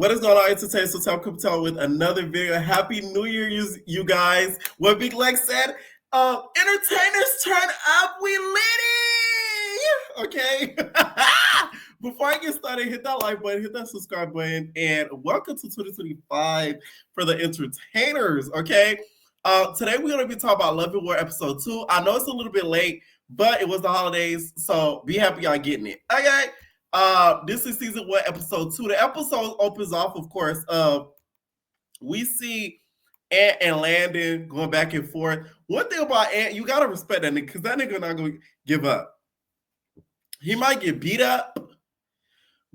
What is going on, entertainment? So Tom Capital with another video. Happy New Year, you guys. What Big Lex said, entertainers turn up, we litty. Okay. Before I get started, hit that like button, hit that subscribe button, and welcome to 2025 for the entertainers. Okay. Today we're gonna be talking about Love and War episode 2. I know it's a little bit late, but it was the holidays, so be happy y'all getting it. Okay. This is season 1, episode 2. The episode opens off, of course. We see Ant and Landon going back and forth. One thing about Ant, you gotta respect that nigga, because that nigga not gonna give up. He might get beat up,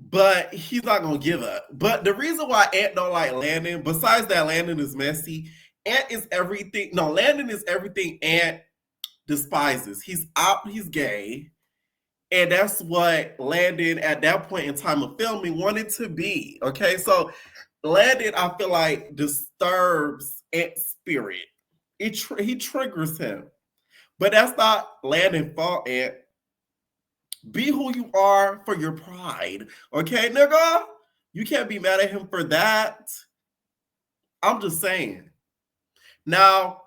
but he's not gonna give up. But the reason why Ant don't like Landon, besides that Landon is messy, Ant is everything. No, Landon is everything Ant despises. He's out, he's gay. And that's what Landon, at that point in time of filming, wanted to be. Okay, so Landon, I feel like, disturbs Ant's spirit. He triggers him. But that's not Landon's fault, Ant. Be who you are for your pride. Okay, nigga? You can't be mad at him for that. I'm just saying. Now,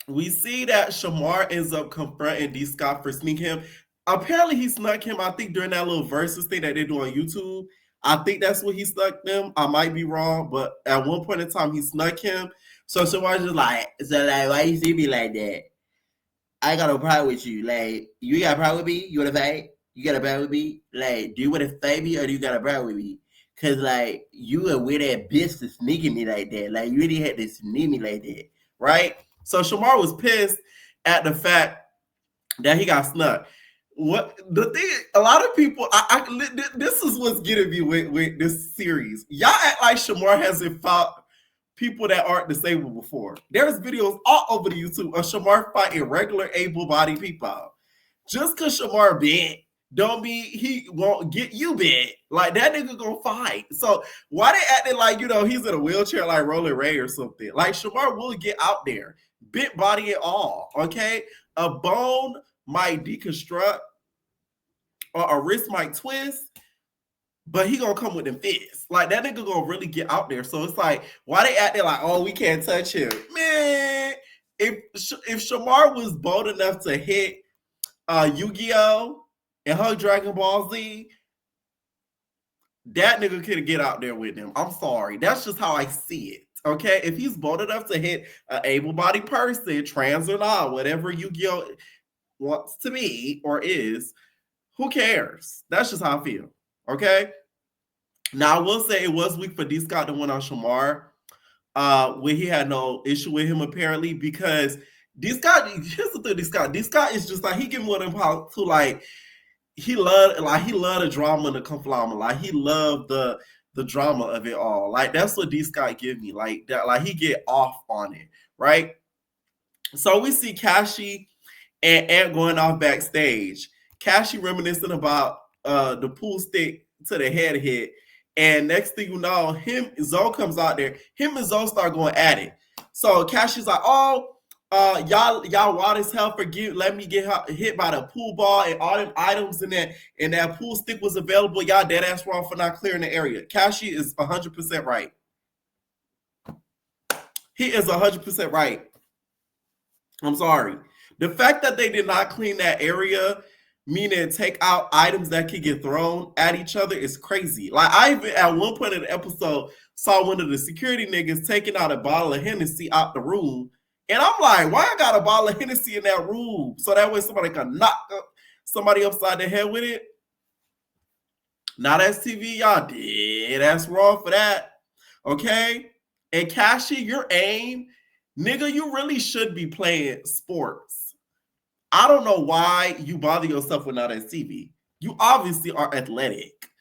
we see that Shamar ends up confronting D Scott for sneaking him. Apparently, he snuck him, I think, during that little versus thing that they do on YouTube. I think that's what he snuck them. I might be wrong, but at one point in time, he snuck him. So Shamar's just like, why you see me like that? I got a problem with you. Like, you got a problem with me? You want to fight? You got a problem with me? Like, do you want to fight me or do you got a problem with me? Because, like, you a weird ass bitch to sneaking me like that. Like, you really had to sneak me like that, right? So Shamar was pissed at the fact that he got snuck. What the thing? A lot of people. This is what's getting me with this series. Y'all act like Shamar hasn't fought people that aren't disabled before. There's videos all over the YouTube of Shamar fighting regular able-bodied people. Just because Shamar bent, don't mean he won't get you bent. Like, that nigga gonna fight. So why they acting like, you know, he's in a wheelchair like Rolling Ray or something? Like, Shamar will get out there, bent body and all. Okay, a bone might deconstruct or a wrist might twist, but he gonna come with them fists. Like, that nigga gonna really get out there. So it's like, why they acting like, oh, we can't touch him? Man, if Shamar was bold enough to hit Yu-Gi-Oh! And her Dragon Ball Z, that nigga could get out there with him. I'm sorry. That's just how I see it. Okay? If he's bold enough to hit an able-bodied person, trans or not, whatever Yu-Gi-Oh! Wants to be or is, who cares? That's just how I feel. Okay? Now, I will say it was weak for D Scott to win on Shamar, when he had no issue with him, apparently, because D Scott, here's the thing, D Scott is just like, he giving one of them to, like, he loved the drama and the conflama. Like, he loved the drama of it all. Like, that's what D Scott give me. Like, that, like, he get off on it, right? So we see Kashi and Ant going off backstage. Kashi reminiscing about the pool stick to the head hit. And next thing you know, Zoe comes out there. Him and Zoe start going at it. So Kashi's like, oh, y'all wild as hell for let me get hit by the pool ball and all them items in that, and that pool stick was available. Y'all dead ass wrong for not clearing the area. Kashi is 100% right. He is 100% right. I'm sorry. The fact that they did not clean that area, meaning take out items that could get thrown at each other, is crazy. Like, I even at one point in the episode saw one of the security niggas taking out a bottle of Hennessy out the room. And I'm like, why I got a bottle of Hennessy in that room? So that way somebody can knock somebody upside the head with it? Now that's TV, y'all did. That's wrong for that. Okay? And Kashi, your aim, nigga, you really should be playing sports. I don't know why you bother yourself with not as TV. You obviously are athletic.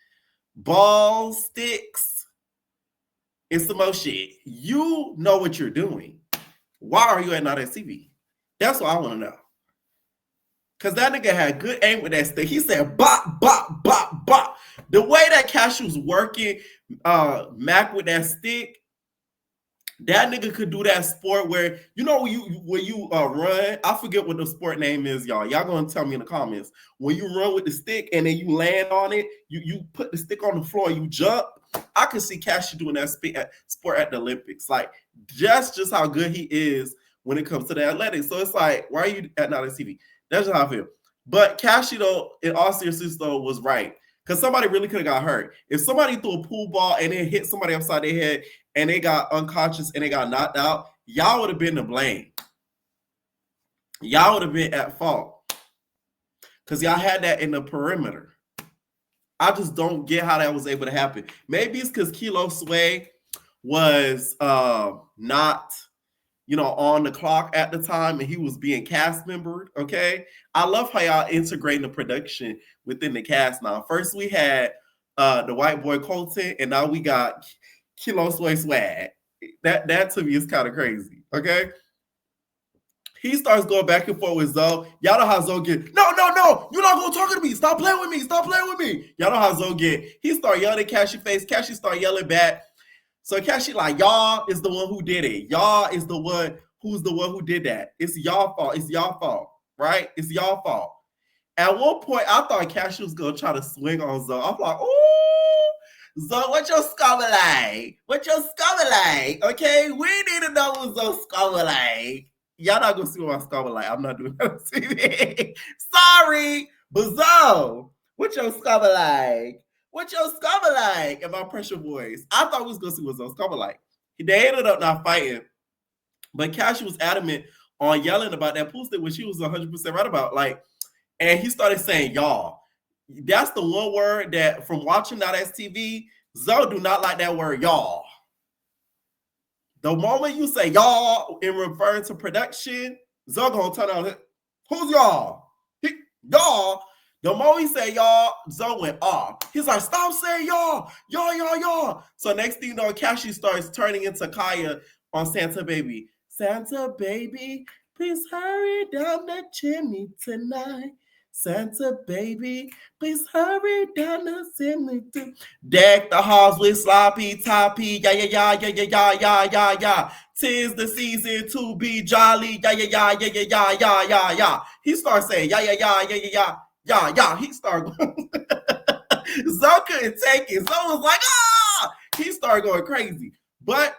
Balls, sticks, and some more shit. You know what you're doing. Why are you at not at TV? That's what I want to know. Because that nigga had good aim with that stick. He said, bop, bop, bop, bop. The way that Kashi was working Mac with that stick, That nigga could do that sport where when you run. I forget what the sport name is, y'all. Y'all gonna tell me in the comments. When you run with the stick and then you land on it, you put the stick on the floor, you jump. I could see Cashy doing that sport at the Olympics. Like just how good he is when it comes to the athletics. So it's like, why are you at not TV? That's just how I feel. But Cashy, though, in all seriousness, though, was right. Because somebody really could have got hurt. If somebody threw a pool ball and then hit somebody upside their head and they got unconscious and they got knocked out, y'all would have been to blame. Y'all would have been at fault. Because y'all had that in the perimeter. I just don't get how that was able to happen. Maybe it's because Kilo Sway was not, on the clock at the time and he was being cast membered, okay? I love how y'all integrating the production within the cast now. First we had the white boy Colton and now we got Kilo Sway Swag. That to me is kind of crazy, okay? He starts going back and forth with Zoe. Y'all know how Zoe get, no, you're not going to talk to me. Stop playing with me. Y'all know how Zoe get. He start yelling at Cashy face. Cashy start yelling back. So Cashy like, y'all is the one who did it. Y'all is the one who did that. It's y'all fault. It's y'all fault, right? It's y'all fault. At one point, I thought Cashy was going to try to swing on Zoe. I'm like, ooh, Zoe, what your scummer like? Okay, we need to know what Zoe's scummer like. Y'all not going to see what my scummer like. I'm not doing that on TV. Sorry, but Zoe, what your scummer like? What your scummer like? In my pressure voice. I thought we was going to see what Zoe's scummer like. They ended up not fighting. But Cashy was adamant on yelling about that pool stick, which she was 100% right about. Like, and he started saying y'all. That's the one word that from watching that TV, Zoe do not like that word y'all. The moment you say y'all in referring to production, Zoe gonna turn on, who's y'all? Y'all. The moment he said y'all, Zoe went off. He's like, stop saying y'all. So next thing you know, Cashy starts turning into Kaya on Santa Baby. Santa Baby, please hurry down the chimney tonight. Santa Baby, please hurry down the chimney tonight. Deck the halls with sloppy toppy. Yeah. 'Tis the season to be jolly. Yeah. He starts saying yeah. He started going. Zoe couldn't take it. Zoe was like, ah! He started going crazy. But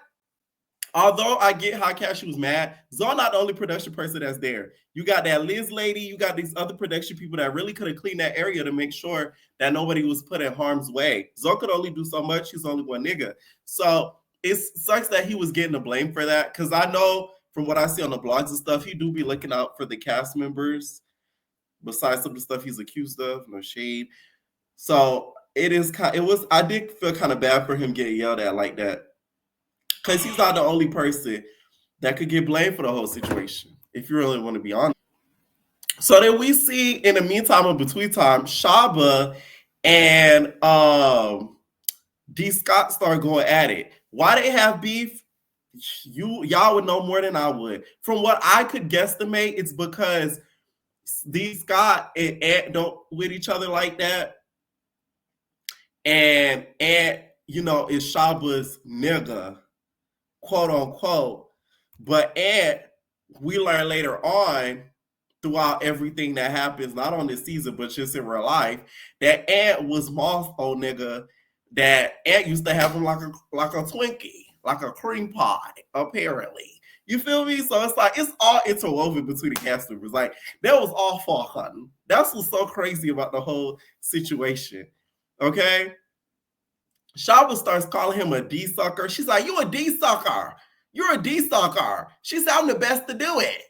although I get how Cashy was mad, Zoe not the only production person that's there. You got that Liz lady, you got these other production people that really could have cleaned that area to make sure that nobody was put in harm's way. Zoe could only do so much. He's only one nigga. So it sucks that he was getting the blame for that. Because I know from what I see on the blogs and stuff, he do be looking out for the cast members. Besides some of the stuff he's accused of, no shade. So I did feel kind of bad for him getting yelled at like that. Because he's not the only person that could get blamed for the whole situation, if you really want to be honest. So then we see, in the meantime, in between time, Shaba and D Scott start going at it. Why they have beef? Y'all would know more than I would. From what I could guesstimate, it's because D Scott and Ant don't with each other like that. And Ant, is Shaba's nigga, quote unquote. But Ant, we learn later on throughout everything that happens, not on this season, but just in real life, that Ant was Moss old nigga, that Ant used to have him like a Twinkie, like a cream pie, apparently. You feel me? So it's like, it's all interwoven between the cast members. Like, that was all fall hunting. That's what's so crazy about the whole situation. Okay? Shaba starts calling him a D sucker. She's like, you a D sucker. You're a D sucker. She said, I'm the best to do it.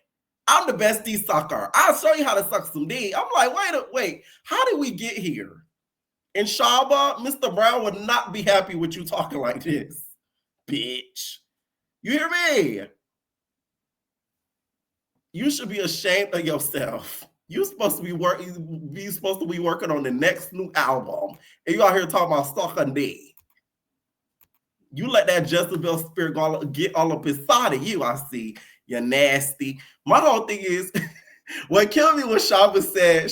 I'm the best D sucker. I'll show you how to suck some D. I'm like, wait, how did we get here? And Shaba, Mr. Brown would not be happy with you talking like this, bitch. You hear me? You should be ashamed of yourself. You're supposed to be working on the next new album, and you out here talking about Sha and D. You let that Jezebel spirit get all up inside of you. I see. You're nasty. My whole thing is, what killed me was Shaba said.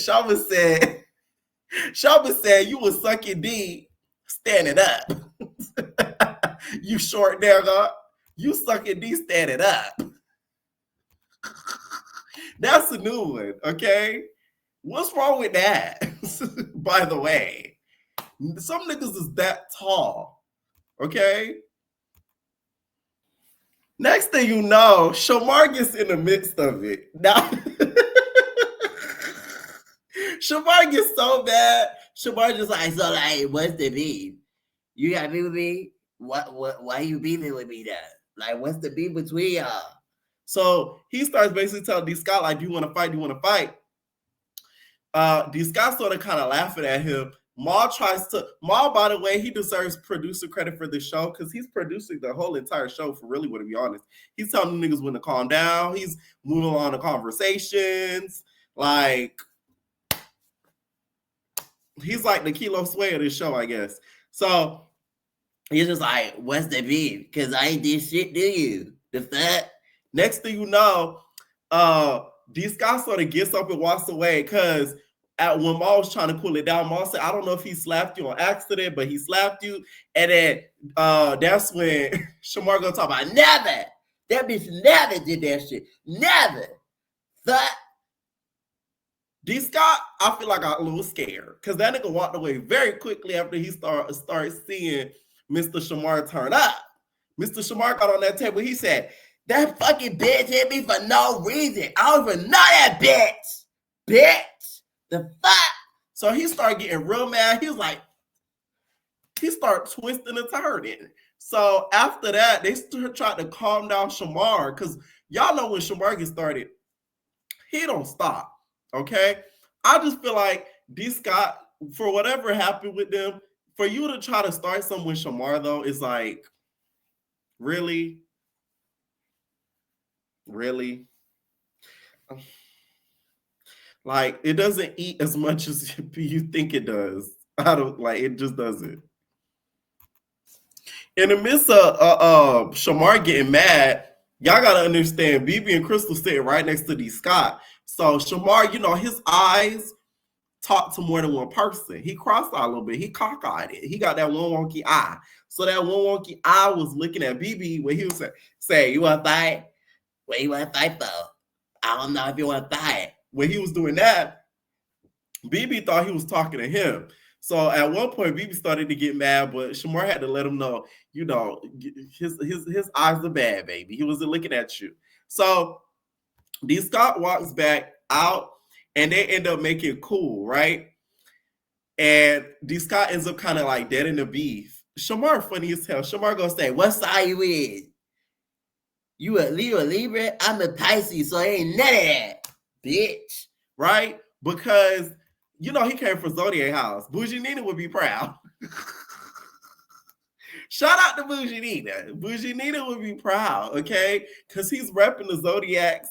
Shaba said you was sucking D standing up. You short nigga. You sucking D standing up. That's a new one, okay? What's wrong with that? By the way, some niggas is that tall, okay? Next thing you know, Shamar gets in the midst of it. Now, Shamar gets so bad. Shamar just like, so like, what's the beef? You got beef with me? Why you beefing with me then? Like, what's the beef between y'all? So he starts basically telling D Scott, like, do you want to fight? Do you want to fight? D Scott sort of kind of laughing at him. Maul, by the way, he deserves producer credit for this show because he's producing the whole entire show for really, to be honest. He's telling the niggas when to calm down. He's moving along the conversations. Like, he's like the Kilo Sway of this show, I guess. So he's just like, what's the beef? Because I ain't did shit, do you? The fuck? Next thing you know, D Scott sort of gets up and walks away because when Maul was trying to cool it down, Maul said, I don't know if he slapped you on accident, but he slapped you. And then that's when Shamar gonna talk about, never. That bitch never did that shit. Never. But D Scott, I feel like I got a little scared because that nigga walked away very quickly after he started seeing Mr. Shamar turn up. Mr. Shamar got on that table. He said, that fucking bitch hit me for no reason. I don't even know that bitch. Bitch. The fuck? So he started getting real mad. He was like, he started twisting and turning. So after that, they tried to calm down Shamar because y'all know when Shamar gets started, he don't stop. Okay? I just feel like D Scott, for whatever happened with them, for you to try to start something with Shamar, though, is like, really? Really? Like, it doesn't eat as much as you think it does. I don't like it, just doesn't. In the midst of Shamar getting mad, y'all gotta understand BB and Crystal sitting right next to D Scott. So Shamar, you know, his eyes talk to more than one person. He cross-eyed a little bit. He cockeyed it. He got that one wonky eye. So that one wonky eye was looking at BB when he was say, you want to fight? What you want to fight for? I don't know if you want to fight. When he was doing that, BB thought he was talking to him. So at one point, BB started to get mad, but Shamar had to let him know, you know, his eyes are bad, baby. He wasn't looking at you. So D Scott walks back out, and they end up making it cool, right? And D Scott ends up kind of like dead in the beef. Shamar funny as hell. Shamar gonna say, what side you is? You a Libra? I'm a Pisces, so ain't none of that, bitch. Right? Because, you know, he came from Zodiac House. Bougie Nina would be proud. Shout out to Bougie Nina. Bougie Nina would be proud, okay? Because he's repping the Zodiacs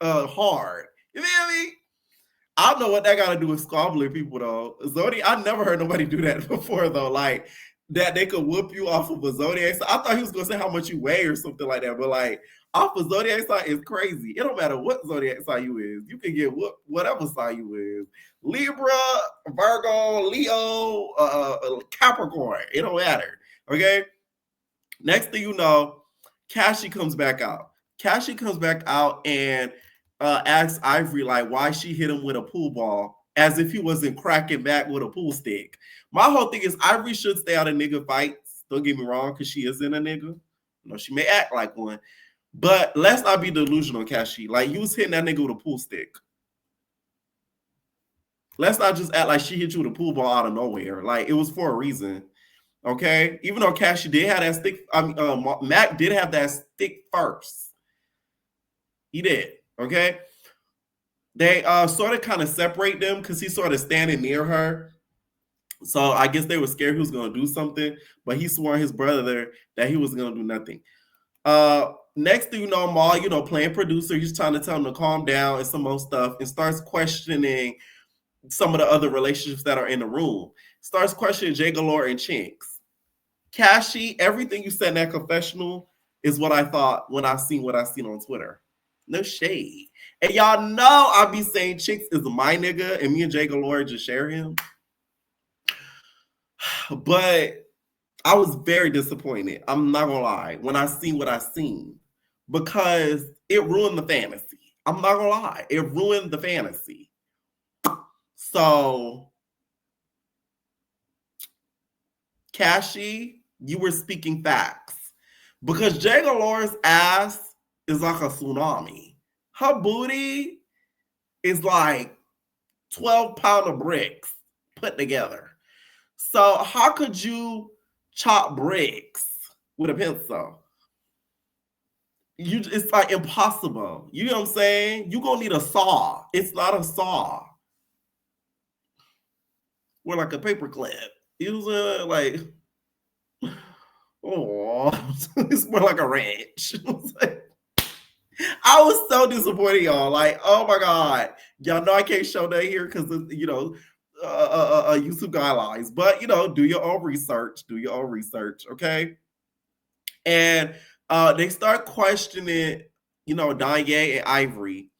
hard. You feel me? I don't know what that got to do with squabbling people, though. Zodiac, I never heard nobody do that before, though. Like, that they could whoop you off of a Zodiac sign. I thought he was going to say how much you weigh or something like that. But, like, off a Zodiac sign is crazy. It don't matter what Zodiac sign you is. You can get whooped whatever sign you is. Libra, Virgo, Leo, Capricorn. It don't matter. Okay? Next thing you know, Cassie comes back out. Cassie comes back out and asks Ivory, like, why she hit him with a pool ball as if he wasn't cracking back with a pool stick. My whole thing is Ivory should stay out of nigga fights. Don't get me wrong, because she isn't a nigga. You know, she may act like one. But let's not be delusional, Cassie. Like, you was hitting that nigga with a pool stick. Let's not just act like she hit you with a pool ball out of nowhere. Like, it was for a reason. Okay? Even though Cassie did have that stick, Mac did have that stick first. He did. Okay? They sort of kind of separate them because he's sort of standing near her. So I guess they were scared he was going to do something, but he swore his brother that he was going to do nothing. Next thing you know, Maul, you know, playing producer, he's trying to tell him to calm down and some more stuff and starts questioning some of the other relationships that are in the room. Starts questioning Jay Galore and Chinks. Cassie, everything you said in that confessional is what I thought when I seen what I seen on Twitter. No shade. And y'all know I be saying Chinks is my nigga and me and Jay Galore just share him. But I was very disappointed. I'm not gonna lie when I seen what I seen because it ruined the fantasy. I'm not gonna lie, it ruined the fantasy. So, Cashy, you were speaking facts because Jay Galore's ass is like a tsunami. Her booty is like 12-pound of bricks put together. So how could you chop bricks with a pencil? It's like impossible. You know what I'm saying? You're gonna need a saw. It's not a saw. We're like a paper clip. You know what I'm saying? Like, oh, it's more like a wrench. I was so disappointed, y'all. Like, oh my god, y'all know I can't show that here because YouTube guidelines. But do your own research. Do your own research, okay? And they start questioning, Danye and Ivory.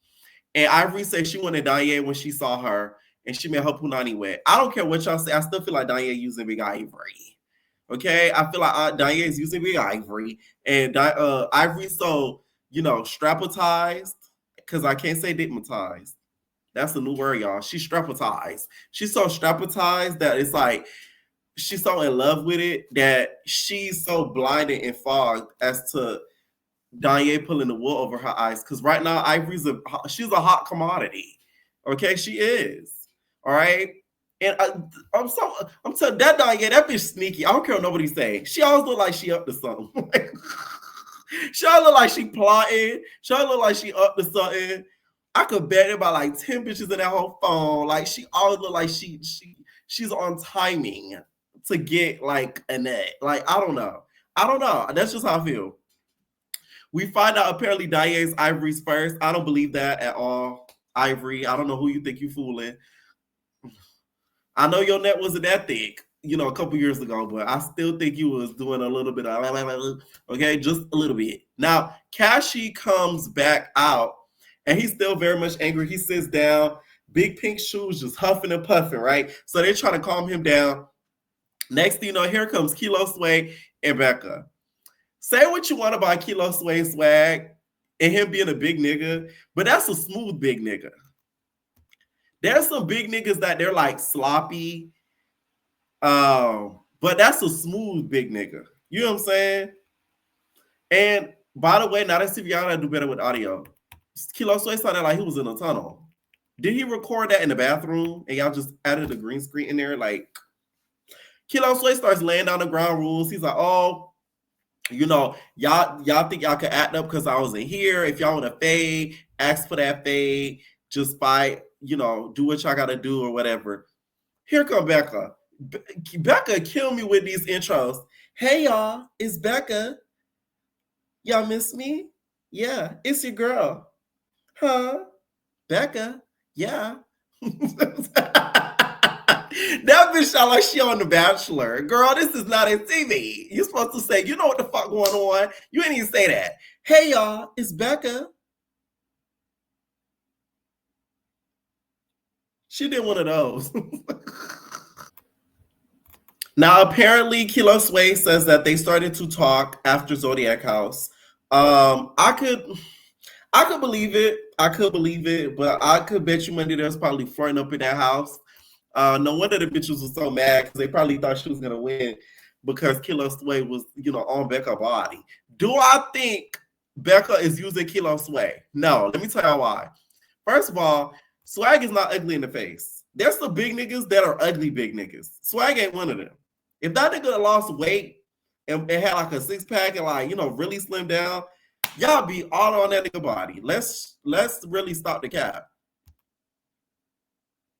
And Ivory said she wanted Danye when she saw her, and she made her punani wet. I don't care what y'all say. I still feel like Danye using Big Ivory. Okay, I feel like Danye is using Big Ivory, and Ivory so strapatized because I can't say digmatized. That's a new word, y'all. She's strapatized. She's so strapatized that it's like she's so in love with it that she's so blinded and fogged as to Danye pulling the wool over her eyes. Because right now, she's a hot commodity. Okay, she is. All right. And I'm telling that Danye, that bitch sneaky. I don't care what nobody say. She always look like she up to something. She always look like she plotting. She always look like she up to something. I could bet about like 10 bitches in that whole phone. Like she always look like she's on timing to get like a net. Like I don't know. That's just how I feel. We find out apparently Danye's Ivory's first. I don't believe that at all. Ivory, I don't know who you think you fooling. I know your net wasn't that thick, a couple years ago, but I still think you was doing a little bit of, okay, just a little bit. Now, Cashy comes back out, and he's still very much angry. He sits down, big pink shoes, just huffing and puffing, right? So they're trying to calm him down. Next thing you know, here comes Kilo Sway and Becca. Say what you want about Kilo Sway swag and him being a big nigga, but that's a smooth big nigga. There's some big niggas that they're like sloppy, but that's a smooth big nigga. You know what I'm saying? And by the way, now let's see if y'all gotta do better with audio. Kilo Sway sounded like he was in a tunnel. Did he record that in the bathroom and y'all just added a green screen in there? Like, Kilo Sway starts laying down the ground rules. He's like, oh, y'all think y'all could act up because I was in here. If y'all want to fade, ask for that fade. Just by, do what y'all got to do or whatever. Here come Becca. Becca kill me with these intros. Hey, y'all, it's Becca. Y'all miss me? Yeah, it's your girl. Huh? Becca? Yeah. That bitch sound like she on The Bachelor. Girl, this is not a TV. You're supposed to say, you know what the fuck going on. You ain't even say that. Hey, y'all, it's Becca. She did one of those. Now, apparently, Kilo Sway says that they started to talk after Zodiac House. I could believe it. But I could bet you money there's probably flirting up in that house. No wonder the bitches was so mad because they probably thought she was gonna win because Kilo Sway was, on Becca's body. Do I think Becca is using Kilo Sway? No. Let me tell you why. First of all, Swag is not ugly in the face. There's some big niggas that are ugly big niggas. Swag ain't one of them. If that nigga lost weight and had like a six pack and like really slimmed down, y'all be all on that nigga body. Let's really stop the cap.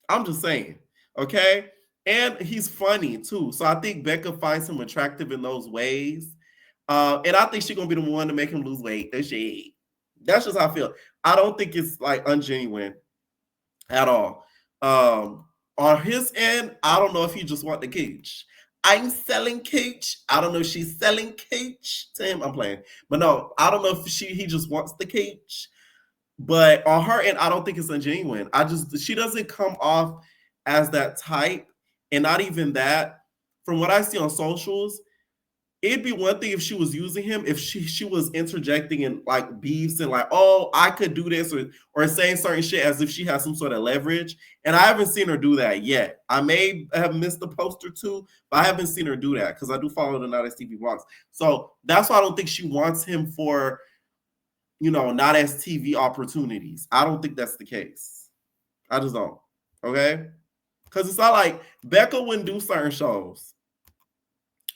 I'm just saying, okay? And he's funny too. So I think Becca finds him attractive in those ways. And I think she's gonna be the one to make him lose weight. That's just how I feel. I don't think it's like ungenuine at all. On his end, I don't know if he just want the cooch. I'm selling cooch. I don't know if she's selling cooch to him. I'm playing. But no, I don't know if he just wants the cooch. But on her end, I don't think it's ungenuine. She doesn't come off as that type. And not even that. From what I see on socials, it'd be one thing if she was using him, if she was interjecting in like beefs and like, oh, I could do this, or saying certain shit as if she has some sort of leverage. And I haven't seen her do that yet. I may have missed the post or two, but I haven't seen her do that because I do follow the Not as TV blogs. So that's why I don't think she wants him for, not as TV opportunities. I don't think that's the case. I just don't. Okay? Because it's not like Becca wouldn't do certain shows.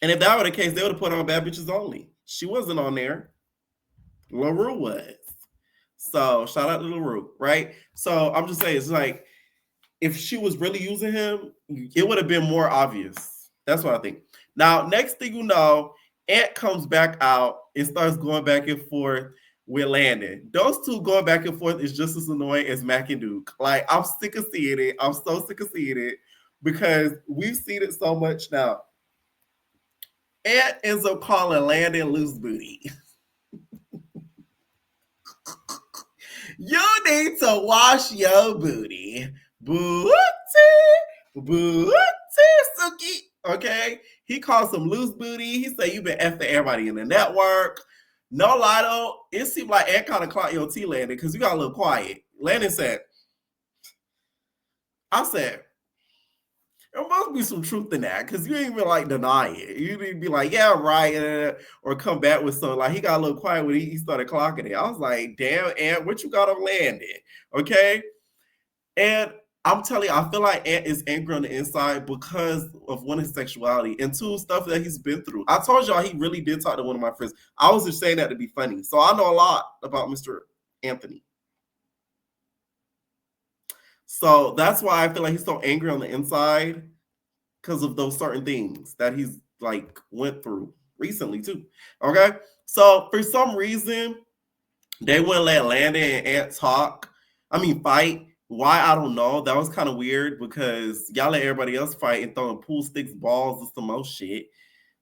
And if that were the case, they would have put on Bad Bitches Only. She wasn't on there. LaRue was. So shout out to LaRue, right? So I'm just saying, it's like, if she was really using him, it would have been more obvious. That's what I think. Now, next thing you know, Ant comes back out and starts going back and forth with Landon. Those two going back and forth is just as annoying as Mac and Duke. Like, I'm sick of seeing it. I'm so sick of seeing it because we've seen it so much now. Ant ends up calling Landon loose booty. You need to wash your booty. Booty, booty, Suki. Okay? He calls him loose booty. He said, you been effing everybody in the network. No lie though, it seemed like Ant kind of caught your T, Landon, because you got a little quiet. Landon said, there must be some truth in that, because you ain't even like deny it. You didn't be like, yeah, right, or come back with something. Like, he got a little quiet when he started clocking it. I was like, damn, Ant, what you got on Landon? Okay? And I'm telling you, I feel like Ant is angry on the inside because of one, his sexuality, and two, stuff that he's been through. I told y'all he really did talk to one of my friends. I was just saying that to be funny. So I know a lot about Mr. Anthony. So that's why I feel like he's so angry on the inside, because of those certain things that he's like went through recently too. Okay. So for some reason, they wouldn't let Landon and Ant fight. Why, I don't know. That was kind of weird because y'all let everybody else fight and throwing pool sticks, balls, and some more shit.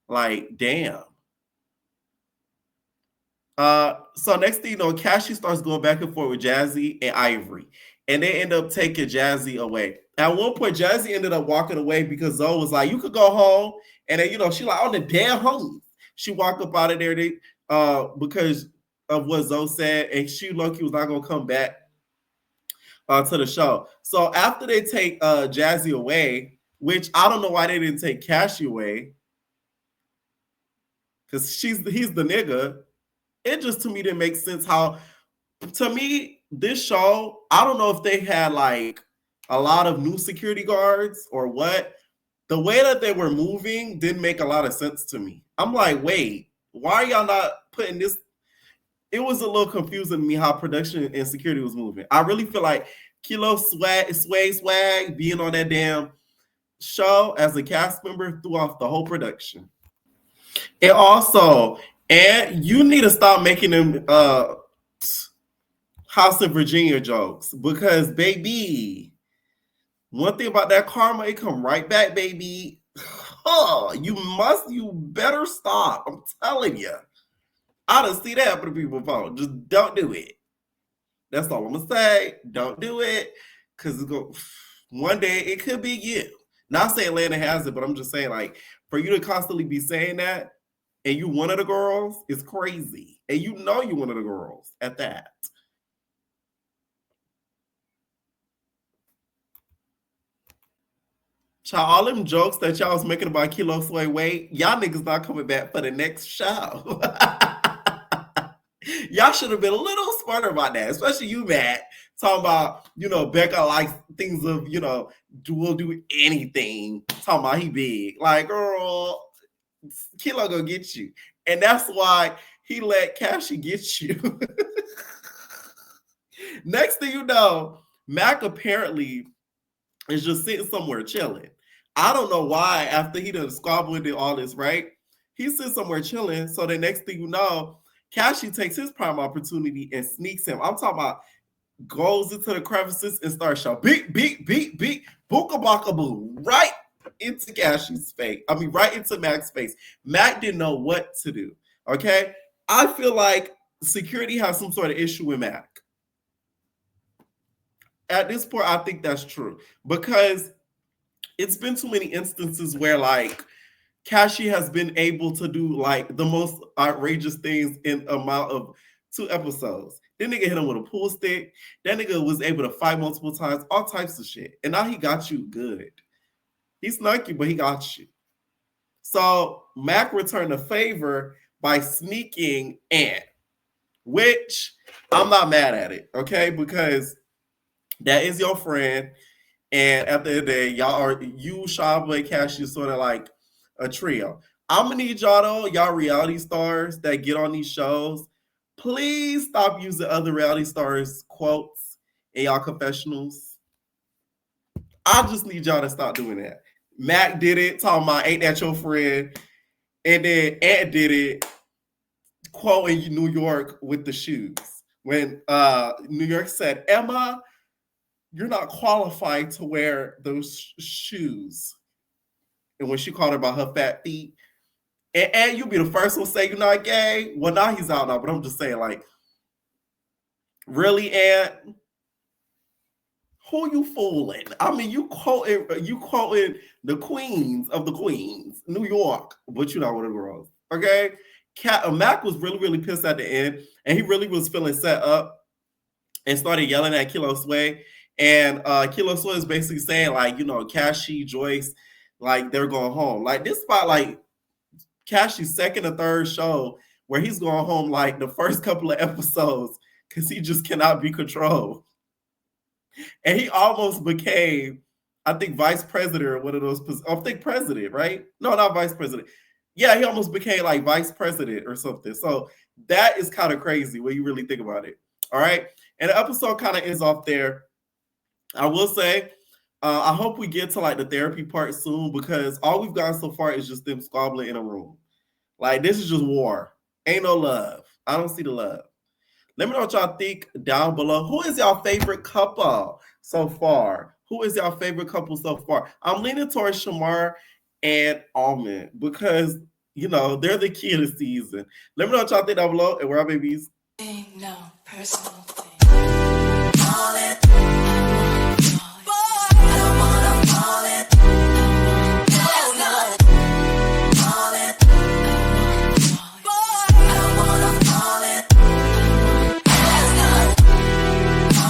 Like, damn. So next thing you know, Cassie starts going back and forth with Jazzy and Ivory, and they end up taking Jazzy away. At one point, Jazzy ended up walking away because Zoe was like, "You could go home," and then she like, "On the damn home." She walked up out of there because of what Zoe said, and she lucky was not gonna come back to the show. So after they take Jazzy away, which I don't know why they didn't take Cassie away, because he's the nigga. It just, to me, didn't make sense how, to me, this show, I don't know if they had like a lot of new security guards or what. The way that they were moving didn't make a lot of sense to me. I'm like, wait, why are y'all not putting this? It was a little confusing to me how production and security was moving. I really feel like Kilo Swag being on that damn show as a cast member threw off the whole production. And also, and you need to stop making them House of Virginia jokes, because baby, one thing about that karma, it come right back, baby. Oh, you better stop. I'm telling you. I done see that happen to people before. Just don't do it. That's all I'm gonna say. Don't do it, because one day it could be you. Not saying Landon has it, but I'm just saying, like, for you to constantly be saying that, and you one of the girls, is crazy. And you know you one of the girls at that. Child, all them jokes that y'all was making about Kilo Sway weight, y'all niggas not coming back for the next show. Y'all should have been a little smarter about that, especially you, Matt. Talking about, Becca likes things of, will do anything. Talking about he big. Like, girl, Kilo gonna get you. And that's why he let Cassie get you. Next thing you know, Mac apparently is just sitting somewhere chilling. I don't know why, after he done squabbled and did all this, right? He sits somewhere chilling. So the next thing you know, Cassie takes his prime opportunity and sneaks him. I'm talking about goes into the crevices and starts shouting, beat, beat, beat, beat, booka baka boo, right into Cassie's face. I mean, right into Mac's face. Mac didn't know what to do. Okay? I feel like security has some sort of issue with Mac. At this point, I think that's true, because it's been too many instances where, like, Kashi has been able to do like the most outrageous things in amount of 2 episodes. That nigga hit him with a pool stick. That nigga was able to fight multiple times, all types of shit. And now he got you good. He's snarky, but he got you. So Mac returned a favor by sneaking Ant, which I'm not mad at it, okay? Because that is your friend. And at the end of the day, you, Sha, and Cash is sort of like a trio. I'm gonna need y'all though, y'all reality stars that get on these shows, please stop using other reality stars quotes in y'all confessionals. I just need y'all to stop doing that. Mac did it, talking about ain't that your friend, and then Ant did it, quoting New York with the shoes. When New York said, Emma, you're not qualified to wear those shoes. And when she called her about her fat feet, and you be the first one to say you're not gay. Well, now he's out now, but I'm just saying, like, really, Aunt? Who you fooling? I mean, you quoting the queens of the queens, New York, but you're not one of the girls, okay? Mac was really, really pissed at the end, and he really was feeling set up and started yelling at Kilo Sway. And Kilo Sway is basically saying, like, you know, Kashi, Joyce, like, they're going home. Like, this spot, like, Kashi's second or third show where he's going home, like, the first couple of episodes because he just cannot be controlled. And he almost became, I think, vice president or one of those. I think president, right? No, not vice president. Yeah, he almost became like vice president or something. So that is kind of crazy when you really think about it. All right. And the episode kind of ends off there. I will say, I hope we get to like the therapy part soon because all we've gotten so far is just them squabbling in a room. Like, this is just war. Ain't no love. I don't see the love. Let me know what y'all think down below. Who is y'all favorite couple so far? Who is y'all favorite couple so far? I'm leaning towards Shamar and Almond because, you know, they're the key of the season. Let me know what y'all think down below, and where our babies. No personal thing.